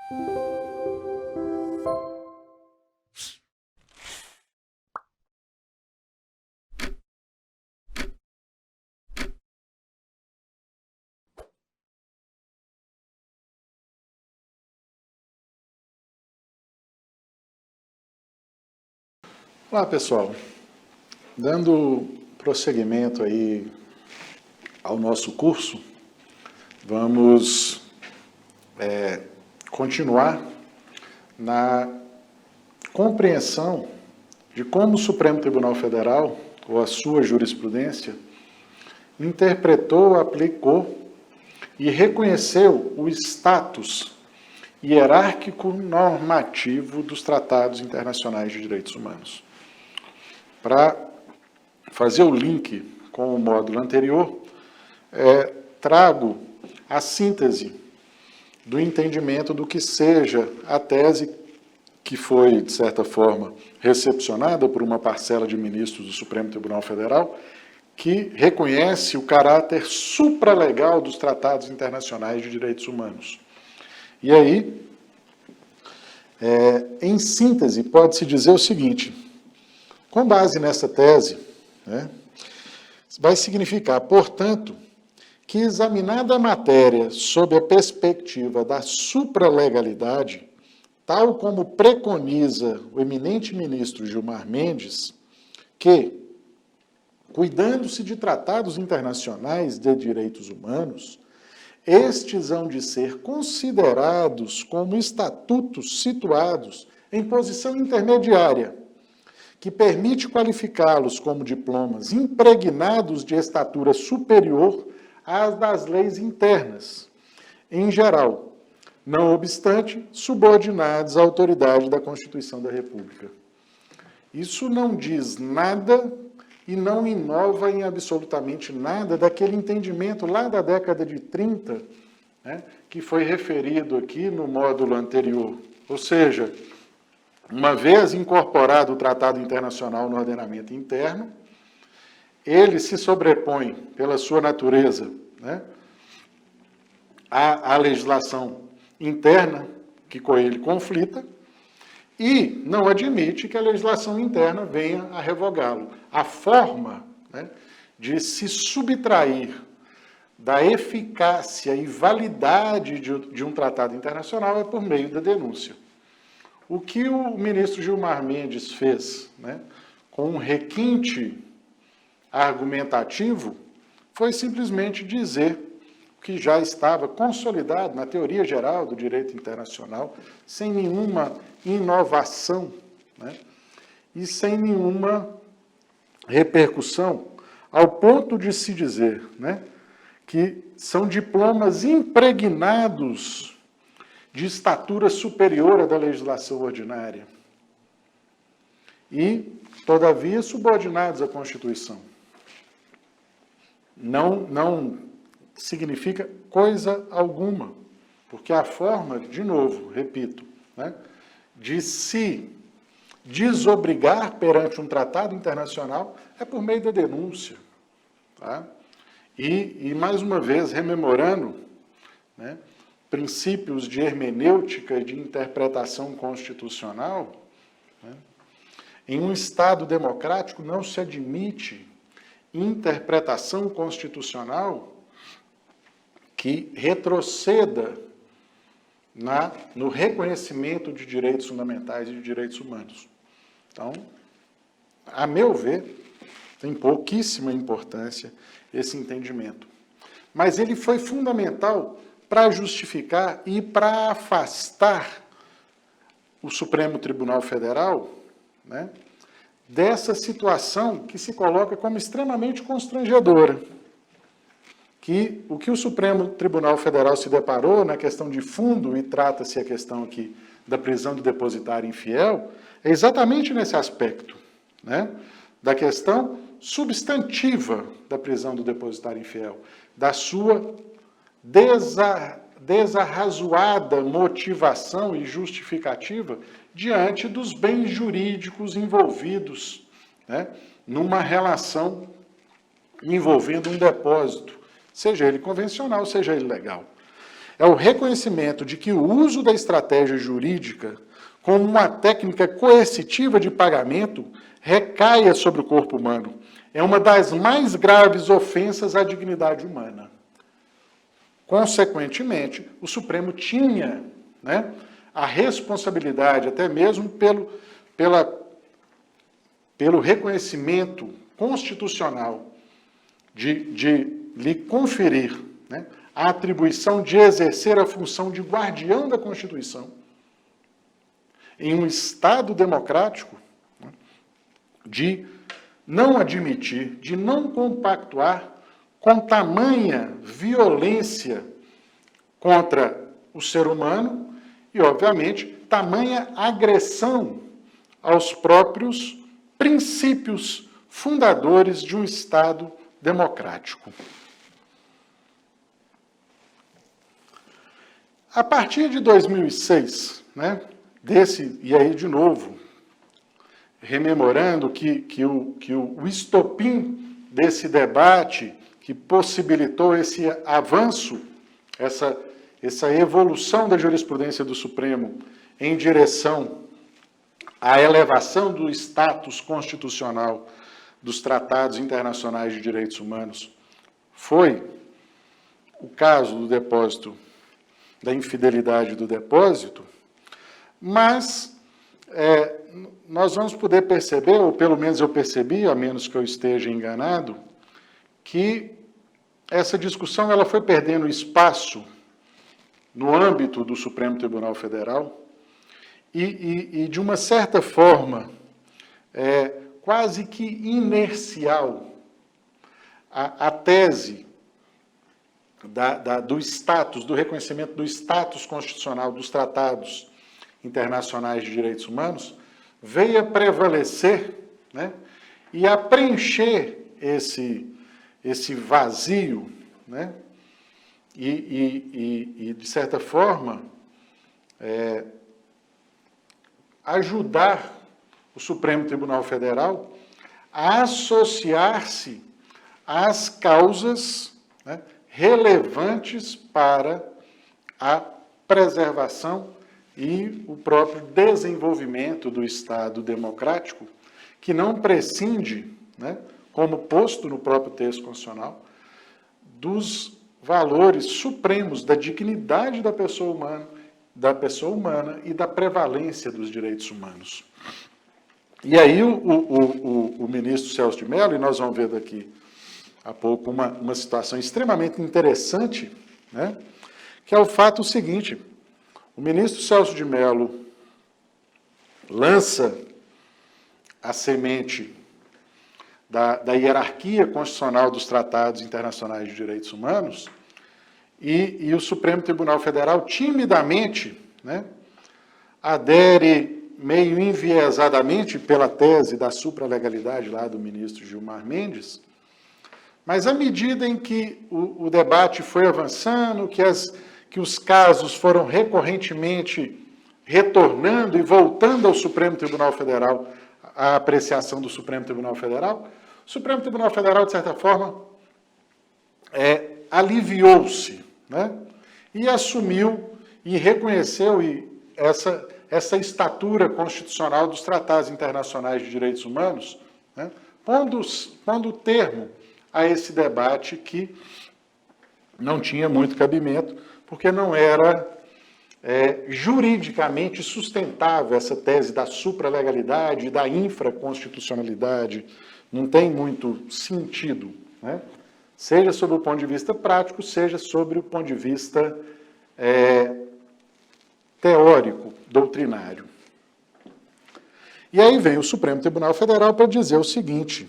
Olá, pessoal. Dando prosseguimento aí ao nosso curso, vamos continuar na compreensão de como o Supremo Tribunal Federal, ou a sua jurisprudência, interpretou, aplicou e reconheceu o status hierárquico normativo dos tratados internacionais de direitos humanos. Para fazer o link com o módulo anterior, trago a síntese do entendimento do que seja a tese que foi, de certa forma, recepcionada por uma parcela de ministros do Supremo Tribunal Federal, que reconhece o caráter supralegal dos tratados internacionais de direitos humanos. E aí, em síntese, pode-se dizer o seguinte: com base nessa tese, vai significar, portanto, que examinada a matéria sob a perspectiva da supralegalidade, tal como preconiza o eminente ministro Gilmar Mendes, que, cuidando-se de tratados internacionais de direitos humanos, estes hão de ser considerados como estatutos situados em posição intermediária, que permite qualificá-los como diplomas impregnados de estatura superior às das leis internas, em geral, não obstante, subordinados à autoridade da Constituição da República. Isso não diz nada e não inova em absolutamente nada daquele entendimento lá da década de 30, que foi referido aqui no módulo anterior. Ou seja, uma vez incorporado o Tratado Internacional no ordenamento interno, ele se sobrepõe, pela sua natureza, à legislação interna, que com ele conflita, e não admite que a legislação interna venha a revogá-lo. A forma de se subtrair da eficácia e validade de um tratado internacional é por meio da denúncia. O que o ministro Gilmar Mendes fez, com um requinte argumentativo, foi simplesmente dizer que já estava consolidado na teoria geral do direito internacional, sem nenhuma inovação, e sem nenhuma repercussão, ao ponto de se dizer que são diplomas impregnados de estatura superior à da legislação ordinária e, todavia, subordinados à Constituição. Não significa coisa alguma, porque a forma, de novo, repito, de se desobrigar perante um tratado internacional é por meio da denúncia. E mais uma vez, rememorando princípios de hermenêutica e de interpretação constitucional, em um Estado democrático não se admite interpretação constitucional que retroceda no reconhecimento de direitos fundamentais e de direitos humanos. Então, a meu ver, tem pouquíssima importância esse entendimento. Mas ele foi fundamental para justificar e para afastar o Supremo Tribunal Federal dessa situação que se coloca como extremamente constrangedora. Que o que o Supremo Tribunal Federal se deparou na questão de fundo, e trata-se a questão aqui da prisão do depositário infiel, é exatamente nesse aspecto, da questão substantiva da prisão do depositário infiel, da sua desarrazoada motivação e justificativa diante dos bens jurídicos envolvidos, numa relação envolvendo um depósito, seja ele convencional, seja ele legal. é o reconhecimento de que o uso da estratégia jurídica como uma técnica coercitiva de pagamento recaia sobre o corpo humano. É uma das mais graves ofensas à dignidade humana. Consequentemente, o Supremo tinha, né, a responsabilidade, até mesmo pelo reconhecimento constitucional de lhe conferir, né, a atribuição de exercer a função de guardião da Constituição em um Estado democrático, né, de não admitir, de não compactuar com tamanha violência contra o ser humano e, obviamente, tamanha agressão aos próprios princípios fundadores de um Estado democrático. A partir de 2006, né, e aí de novo, rememorando que o estopim desse debate que possibilitou esse avanço, essa evolução da jurisprudência do Supremo em direção à elevação do status constitucional dos tratados internacionais de direitos humanos, foi o caso do depósito, da infidelidade do depósito, mas nós vamos poder perceber, ou pelo menos eu percebi, a menos que eu esteja enganado, que essa discussão ela foi perdendo espaço no âmbito do Supremo Tribunal Federal e de uma certa forma, quase que inercial, a tese do status, do reconhecimento do status constitucional dos tratados internacionais de direitos humanos, veio a prevalecer, né, e a preencher esse vazio, né, e de certa forma, ajudar o Supremo Tribunal Federal a associar-se às causas, né, relevantes para a preservação e o próprio desenvolvimento do Estado democrático, que não prescinde, né, como posto no próprio texto constitucional, dos valores supremos da dignidade da pessoa humana e da prevalência dos direitos humanos. E aí o ministro Celso de Mello, e nós vamos ver daqui a pouco uma situação extremamente interessante, né, que é o fato seguinte: o ministro Celso de Mello lança a semente da hierarquia constitucional dos tratados internacionais de direitos humanos e o Supremo Tribunal Federal timidamente, né, adere meio enviesadamente pela tese da supralegalidade lá do ministro Gilmar Mendes, mas à medida em que o debate foi avançando, que os casos foram recorrentemente retornando e voltando ao Supremo Tribunal Federal, à apreciação do Supremo Tribunal Federal, o Supremo Tribunal Federal, de certa forma, aliviou-se, né, e assumiu e reconheceu essa estatura constitucional dos tratados internacionais de direitos humanos, né, pondo termo a esse debate que não tinha muito cabimento, porque não era juridicamente sustentável essa tese da supralegalidade e da infraconstitucionalidade. Não tem muito sentido, né? Seja sob o ponto de vista prático, seja sobre o ponto de vista teórico, doutrinário. E aí vem o Supremo Tribunal Federal para dizer o seguinte,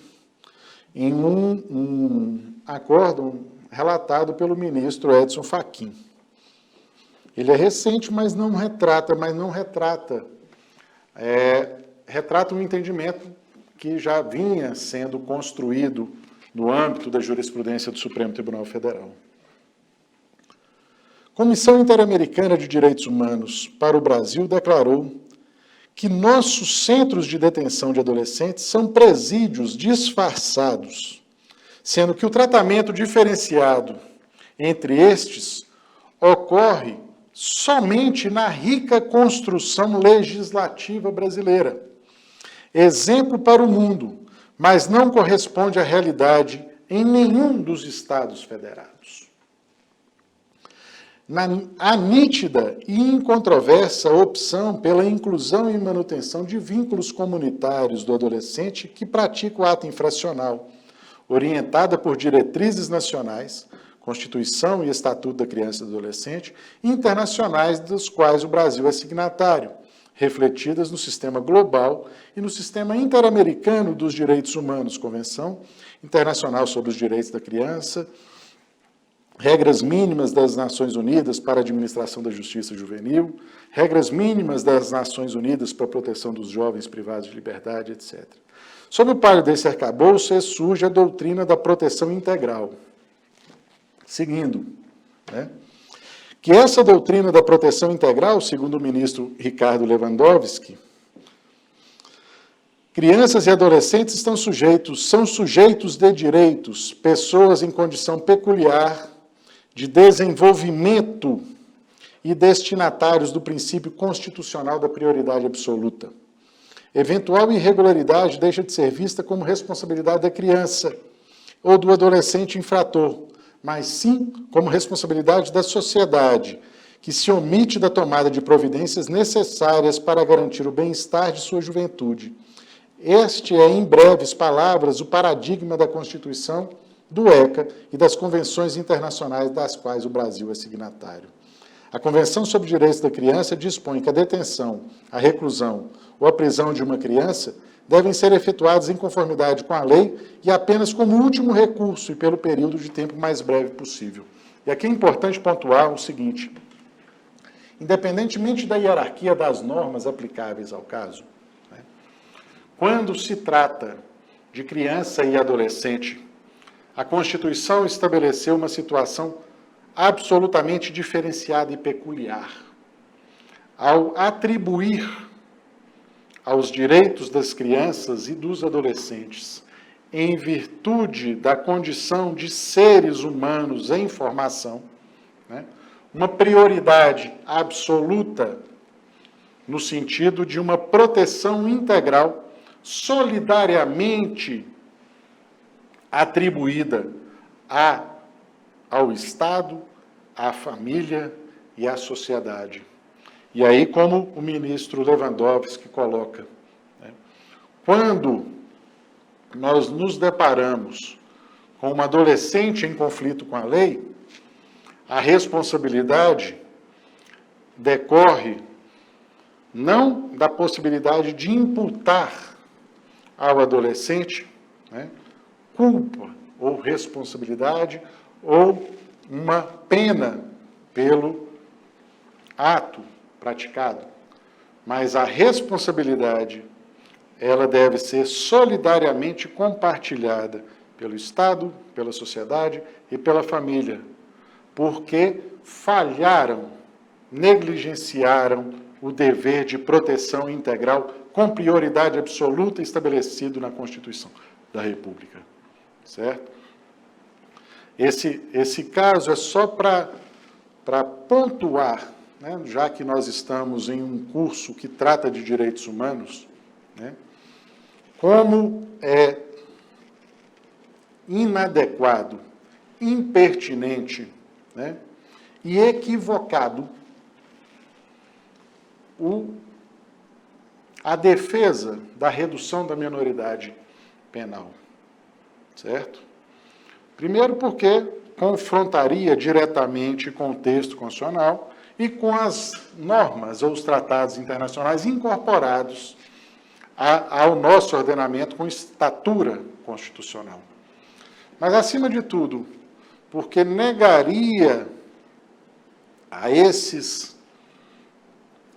em um acórdão relatado pelo ministro Edson Fachin. Ele é recente, mas não retrata um entendimento que já vinha sendo construído no âmbito da jurisprudência do Supremo Tribunal Federal. Comissão Interamericana de Direitos Humanos para o Brasil declarou que nossos centros de detenção de adolescentes são presídios disfarçados, sendo que o tratamento diferenciado entre estes ocorre somente na rica construção legislativa brasileira. Exemplo para o mundo, mas não corresponde à realidade em nenhum dos Estados federados. A nítida e incontroversa opção pela inclusão e manutenção de vínculos comunitários do adolescente que pratica o ato infracional, orientada por diretrizes nacionais, Constituição e Estatuto da Criança e do Adolescente, e internacionais dos quais o Brasil é signatário, refletidas no sistema global e no sistema interamericano dos direitos humanos, Convenção Internacional sobre os Direitos da Criança, regras mínimas das Nações Unidas para a administração da justiça juvenil, regras mínimas das Nações Unidas para a proteção dos jovens privados de liberdade, etc. Sob o palio desse arcabouço, surge a doutrina da proteção integral. Seguindo, que essa doutrina da proteção integral, segundo o ministro Ricardo Lewandowski, crianças e adolescentes são sujeitos de direitos, pessoas em condição peculiar de desenvolvimento e destinatários do princípio constitucional da prioridade absoluta. Eventual irregularidade deixa de ser vista como responsabilidade da criança ou do adolescente infrator, mas sim como responsabilidade da sociedade, que se omite da tomada de providências necessárias para garantir o bem-estar de sua juventude. Este é, em breves palavras, o paradigma da Constituição, do ECA e das convenções internacionais das quais o Brasil é signatário. A Convenção sobre Direitos da Criança dispõe que a detenção, a reclusão ou a prisão de uma criança devem ser efetuadas em conformidade com a lei e apenas como último recurso e pelo período de tempo mais breve possível. E aqui é importante pontuar o seguinte: independentemente da hierarquia das normas aplicáveis ao caso, quando se trata de criança e adolescente, a Constituição estabeleceu uma situação absolutamente diferenciada e peculiar. Ao atribuir aos direitos das crianças e dos adolescentes, em virtude da condição de seres humanos em formação, uma prioridade absoluta no sentido de uma proteção integral solidariamente atribuída ao Estado, à família e à sociedade. E aí, como o ministro Lewandowski coloca, quando nós nos deparamos com um adolescente em conflito com a lei, a responsabilidade decorre não da possibilidade de imputar ao adolescente culpa ou responsabilidade ou uma pena pelo ato praticado, mas a responsabilidade ela deve ser solidariamente compartilhada pelo Estado, pela sociedade e pela família, porque falharam, negligenciaram o dever de proteção integral com prioridade absoluta estabelecido na Constituição da República, certo? Esse caso é só para pontuar, já que nós estamos em um curso que trata de direitos humanos, como é inadequado, impertinente, e equivocado a defesa da redução da minoridade penal, certo? Primeiro porque confrontaria diretamente com o texto constitucional e com as normas ou os tratados internacionais incorporados ao nosso ordenamento com estatura constitucional. Mas, acima de tudo, porque negaria a esses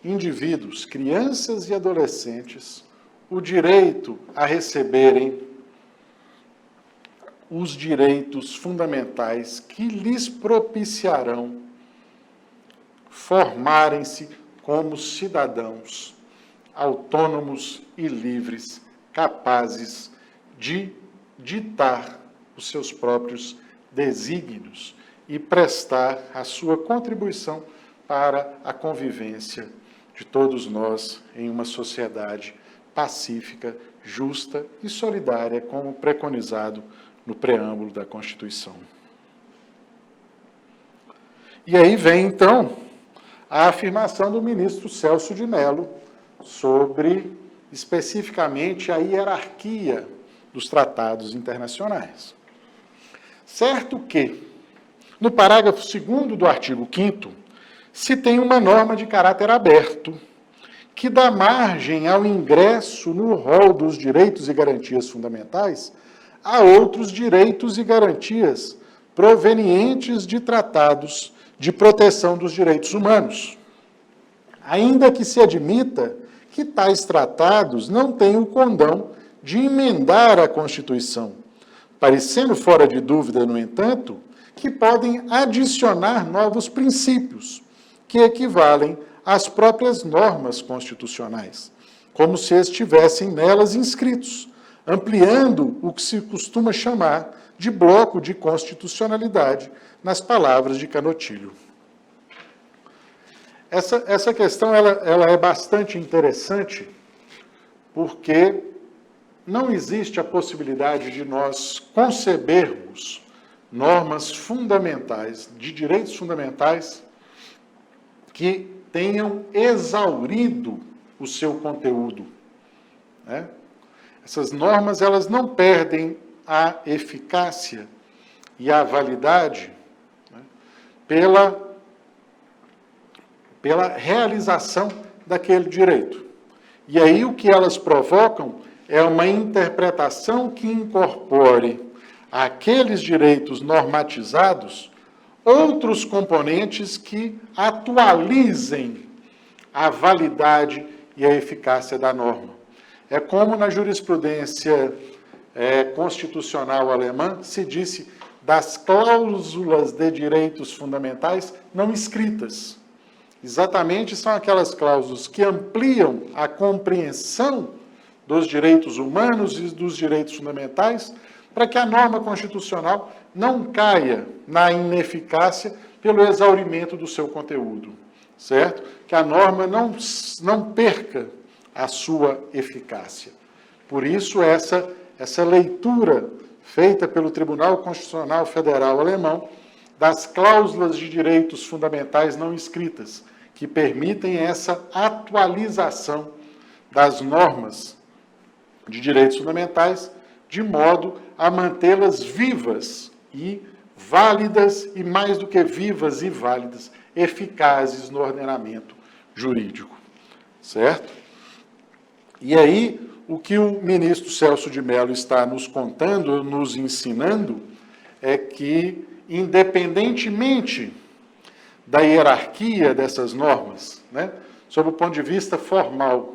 indivíduos, crianças e adolescentes, o direito a receberem os direitos fundamentais que lhes propiciarão formarem-se como cidadãos autônomos e livres, capazes de ditar os seus próprios desígnios e prestar a sua contribuição para a convivência de todos nós em uma sociedade pacífica, justa e solidária, como preconizado no preâmbulo da Constituição. E aí vem, então, a afirmação do ministro Celso de Mello sobre, especificamente, a hierarquia dos tratados internacionais. Certo que, no parágrafo 2º do artigo 5º, se tem uma norma de caráter aberto, que dá margem ao ingresso no rol dos direitos e garantias fundamentais a outros direitos e garantias provenientes de tratados de proteção dos direitos humanos, ainda que se admita que tais tratados não têm o condão de emendar a Constituição, parecendo fora de dúvida, no entanto, que podem adicionar novos princípios, que equivalem às próprias normas constitucionais, como se estivessem nelas inscritos, ampliando o que se costuma chamar de bloco de constitucionalidade, nas palavras de Canotilho. Essa questão ela é bastante interessante, porque não existe a possibilidade de nós concebermos normas fundamentais, de direitos fundamentais, que tenham exaurido o seu conteúdo, né? Essas normas, elas não perdem a eficácia e a validade, né, pela realização daquele direito. E aí o que elas provocam é uma interpretação que incorpore àqueles direitos normatizados outros componentes que atualizem a validade e a eficácia da norma. É como na jurisprudência constitucional alemã se disse das cláusulas de direitos fundamentais não escritas. Exatamente são aquelas cláusulas que ampliam a compreensão dos direitos humanos e dos direitos fundamentais, para que a norma constitucional não caia na ineficácia pelo exaurimento do seu conteúdo, certo? Que a norma não perca a sua eficácia. Por isso, essa leitura feita pelo Tribunal Constitucional Federal Alemão das cláusulas de direitos fundamentais não escritas, que permitem essa atualização das normas de direitos fundamentais, de modo a mantê-las vivas e válidas, e mais do que vivas e válidas, eficazes no ordenamento jurídico, certo? E aí, o que o ministro Celso de Mello está nos contando, nos ensinando, é que, independentemente da hierarquia dessas normas, né, sob o ponto de vista formal,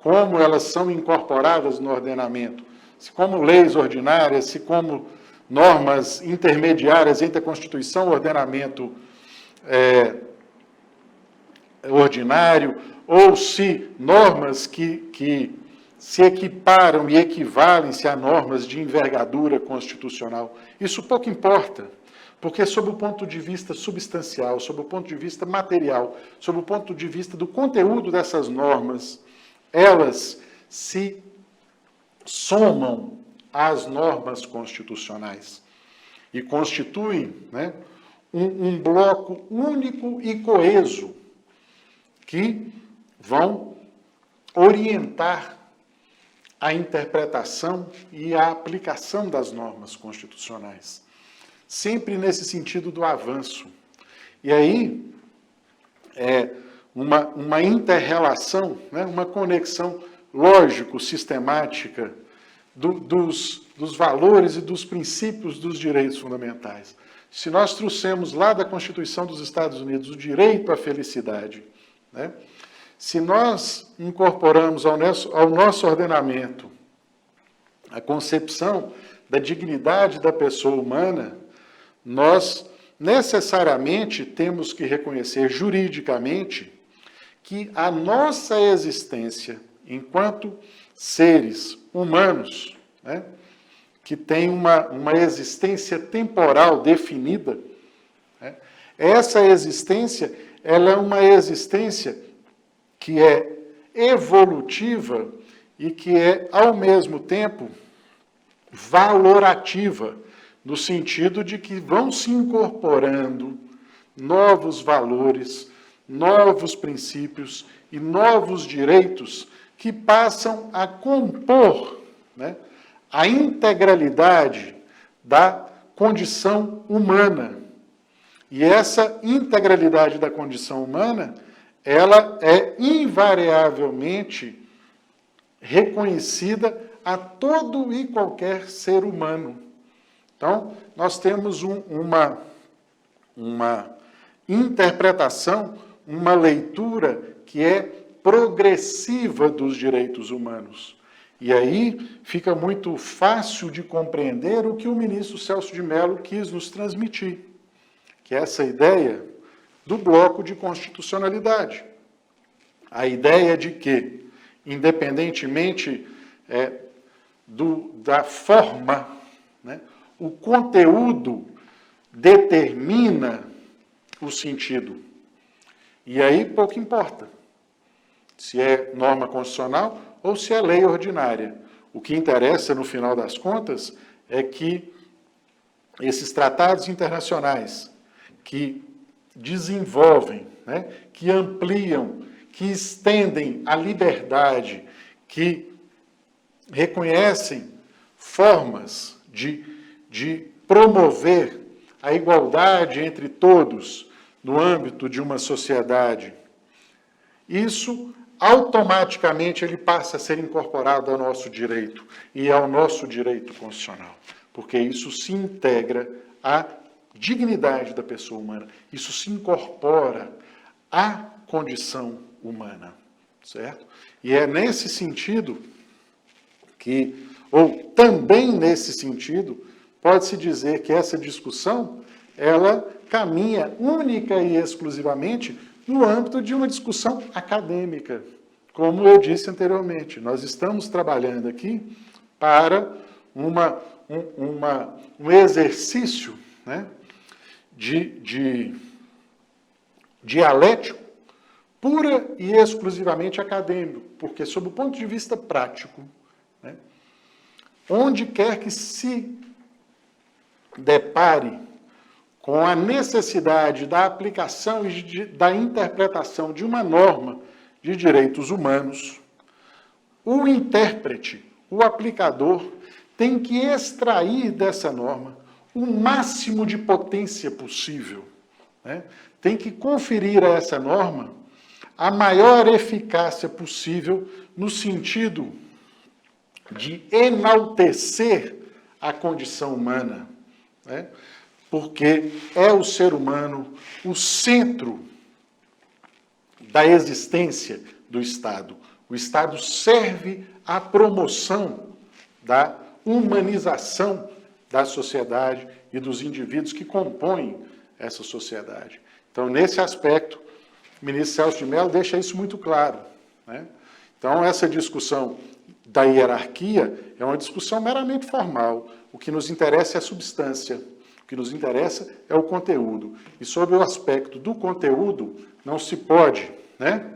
como elas são incorporadas no ordenamento, se como leis ordinárias, se como normas intermediárias entre a Constituição e o ordenamento ordinário, ou se normas que se equiparam e equivalem-se a normas de envergadura constitucional. Isso pouco importa, porque sob o ponto de vista substancial, sob o ponto de vista material, sob o ponto de vista do conteúdo dessas normas, elas se somam às normas constitucionais e constituem, né, um bloco único e coeso que vão orientar a interpretação e a aplicação das normas constitucionais, sempre nesse sentido do avanço. E aí, uma inter-relação, né, uma conexão lógico-sistemática dos valores e dos princípios dos direitos fundamentais. Se nós trouxemos lá da Constituição dos Estados Unidos o direito à felicidade, né, se nós incorporamos ao nosso ordenamento a concepção da dignidade da pessoa humana, nós necessariamente temos que reconhecer juridicamente que a nossa existência enquanto seres humanos, né, que tem uma existência temporal definida, né? Essa existência, ela é uma existência que é evolutiva e que é, ao mesmo tempo, valorativa, no sentido de que vão se incorporando novos valores, novos princípios e novos direitos que passam a compor, né, a integralidade da condição humana. E essa integralidade da condição humana, ela é invariavelmente reconhecida a todo e qualquer ser humano. Então, nós temos uma interpretação, uma leitura que é progressiva dos direitos humanos. E aí fica muito fácil de compreender o que o ministro Celso de Mello quis nos transmitir, que é essa ideia do bloco de constitucionalidade. A ideia de que, independentemente da forma, né, o conteúdo determina o sentido. E aí pouco importa se é norma constitucional ou se é lei ordinária. O que interessa, no final das contas, é que esses tratados internacionais que desenvolvem, né, que ampliam, que estendem a liberdade, que reconhecem formas de promover a igualdade entre todos no âmbito de uma sociedade, isso automaticamente ele passa a ser incorporado ao nosso direito e ao nosso direito constitucional, porque isso se integra à dignidade da pessoa humana, isso se incorpora à condição humana, certo? E é nesse sentido que, ou também nesse sentido, pode-se dizer que essa discussão, ela caminha única e exclusivamente no âmbito de uma discussão acadêmica. Como eu disse anteriormente, nós estamos trabalhando aqui para um exercício, né, de dialético pura e exclusivamente acadêmico, porque, sob o ponto de vista prático, né, onde quer que se depare com a necessidade da aplicação e da interpretação de uma norma de direitos humanos, o intérprete, o aplicador, tem que extrair dessa norma o máximo de potência possível, né? Tem que conferir a essa norma a maior eficácia possível no sentido de enaltecer a condição humana, né? Porque é o ser humano o centro da existência do Estado. O Estado serve à promoção da humanização da sociedade e dos indivíduos que compõem essa sociedade. Então, nesse aspecto, o ministro Celso de Mello deixa isso muito claro, né? Então, essa discussão da hierarquia é uma discussão meramente formal. O que nos interessa é a substância. O que nos interessa é o conteúdo. E sobre o aspecto do conteúdo, não se pode, né,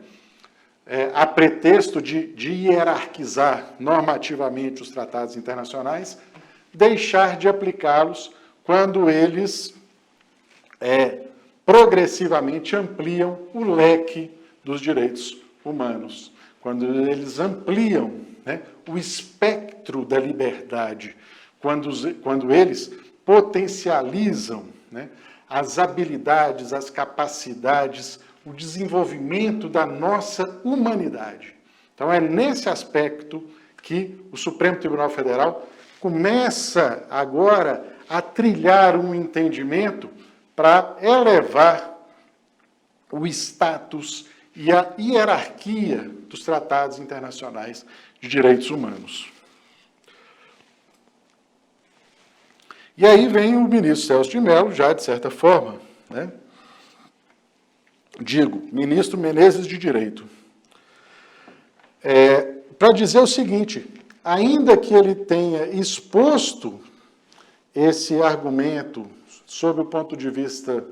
a pretexto de hierarquizar normativamente os tratados internacionais, deixar de aplicá-los quando eles progressivamente ampliam o leque dos direitos humanos, quando eles ampliam, né, o espectro da liberdade, quando eles potencializam, né, as habilidades, as capacidades, o desenvolvimento da nossa humanidade. Então, é nesse aspecto que o Supremo Tribunal Federal começa agora a trilhar um entendimento para elevar o status e a hierarquia dos tratados internacionais de direitos humanos. E aí vem o ministro Celso de Mello, já de certa forma, né? Ministro Menezes de Direito, para dizer o seguinte: ainda que ele tenha exposto esse argumento sob o ponto de vista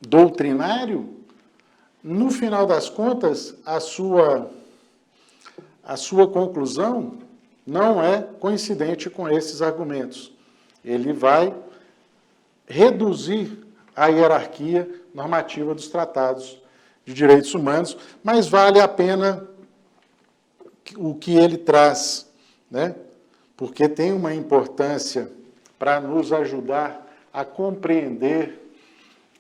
doutrinário, no final das contas, a sua conclusão não é coincidente com esses argumentos. Ele vai reduzir a hierarquia normativa dos tratados de direitos humanos, mas vale a pena o que ele traz, né? Porque tem uma importância para nos ajudar a compreender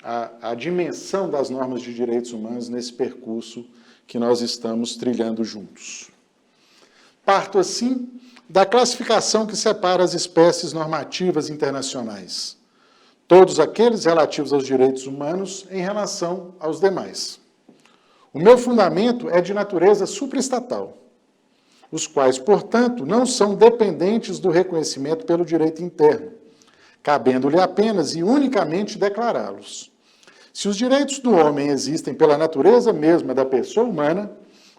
a dimensão das normas de direitos humanos nesse percurso que nós estamos trilhando juntos. Parto, assim, da classificação que separa as espécies normativas internacionais, todos aqueles relativos aos direitos humanos em relação aos demais. O meu fundamento é de natureza supraestatal, os quais, portanto, não são dependentes do reconhecimento pelo direito interno, cabendo-lhe apenas e unicamente declará-los. Se os direitos do homem existem pela natureza mesma da pessoa humana,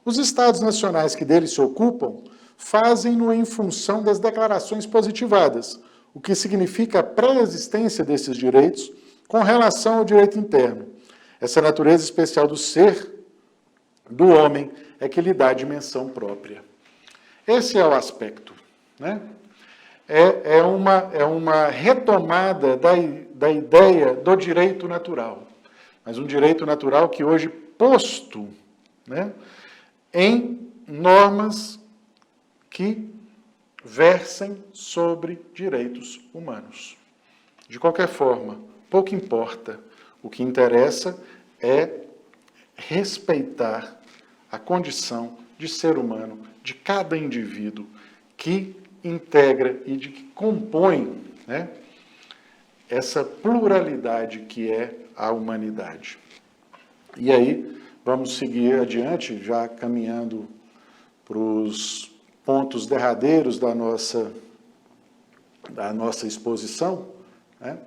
os Estados nacionais que dele se ocupam fazem-no em função das declarações positivadas, o que significa a pré-existência desses direitos com relação ao direito interno. Essa natureza especial do ser, do homem, é que lhe dá dimensão própria. Esse é o aspecto, né? É uma retomada da ideia do direito natural, mas um direito natural que hoje posto, né, em normas que versem sobre direitos humanos. De qualquer forma, pouco importa. O que interessa é respeitar a condição de ser humano de cada indivíduo que integra e de que compõe, né, essa pluralidade que é a humanidade. E aí, vamos seguir adiante, já caminhando para os pontos derradeiros da nossa exposição, né?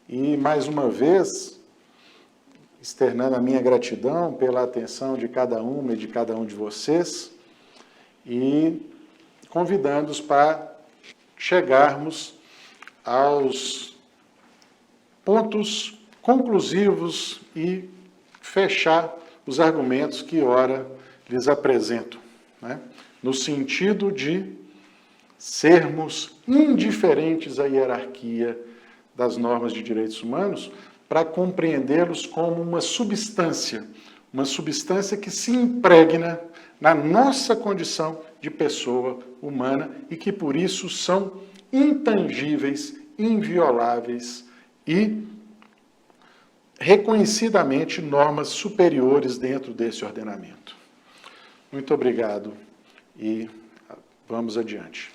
E, mais uma vez, externando a minha gratidão pela atenção de cada uma e de cada um de vocês, e convidando-os para chegarmos aos pontos conclusivos e fechar os argumentos que ora lhes apresento, né? No sentido de sermos indiferentes à hierarquia das normas de direitos humanos, para compreendê-los como uma substância que se impregna na nossa condição de pessoa humana e que, por isso, são intangíveis, invioláveis e reconhecidamente normas superiores dentro desse ordenamento. Muito obrigado e vamos adiante.